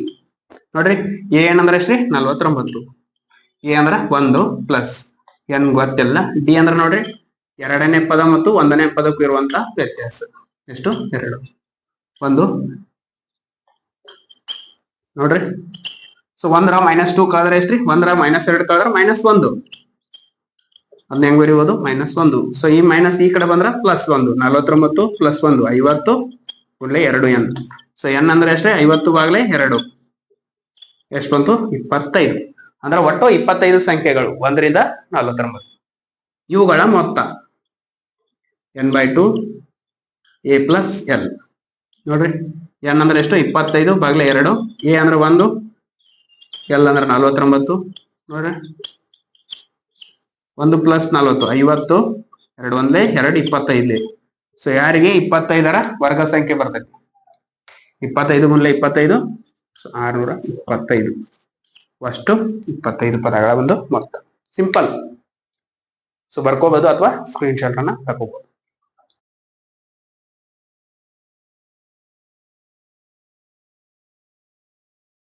ನೋಡ್ರಿ ಎ ಎನ್ ಅಂದ್ರೆ ಎಷ್ಟ್ರಿ 49 ಎ ಅಂದ್ರೆ 1 ಪ್ಲಸ್ ಎನ್ ಗೊತ್ತಿಲ್ಲ ಡಿ ಅಂದ್ರೆ ನೋಡ್ರಿ ಎರಡನೇ ಪದ ಮತ್ತು ಒಂದನೇ ಪದಕ್ಕೂ ಇರುವಂತ ವ್ಯತ್ಯಾಸ ಎಷ್ಟು 2 1 ನೋಡ್ರಿ ಸೊ 1ರ -2 ಕಳೆದ್ರೆ ಎಷ್ಟ್ರಿ 1ರ -2 ಕಳೆದ್ರೆ -1 ಅದನ್ನ ಹೆಂಗ್ ಬರೀಬಹುದು -1 ಸೊ ಈ ಮೈನಸ್ ಈ ಕಡೆ ಬಂದ್ರ +1 49 ಪ್ಲಸ್ 1 50 ಗುಣ್ಲೆ 2 ಎನ್ ಸೊ ಎನ್ ಅಂದ್ರೆ ಎಷ್ಟೇ 50 ಬಾಗ್ಲೆ 2 ಎಷ್ಟು ಬಂತು 25 ಅಂದ್ರೆ ಒಟ್ಟು 25 ಸಂಖ್ಯೆಗಳು 1 ರಿಂದ 49 ಇವುಗಳ ಮೊತ್ತ n/2 a ಪ್ಲಸ್ ಎಲ್ ನೋಡ್ರಿ ಎನ್ ಅಂದ್ರೆ ಎಷ್ಟು 25 ಬಾಗ್ಲೆ 2 ಎ ಅಂದ್ರೆ 1 ಎಲ್ ಅಂದ್ರೆ 49 ನೋಡ್ರಿ 1 ಪ್ಲಸ್ 40 50 2 1 2 25. ಸೊ ಯಾರಿಗೆ 25ರ ವರ್ಗ ಸಂಖ್ಯೆ ಬರ್ತೈತಿ 25 ಗುಂಡ್ಲೆ 25 625 ಅಷ್ಟು 25 ಪದಗಳ ಒಂದು ಮೊತ್ತ. ಸಿಂಪಲ್. ಸೊ ಬರ್ಕೋಬಹುದು ಅಥವಾ ಸ್ಕ್ರೀನ್ ಶಾಟ್ ಅನ್ನ ತಗೋಬಹುದು.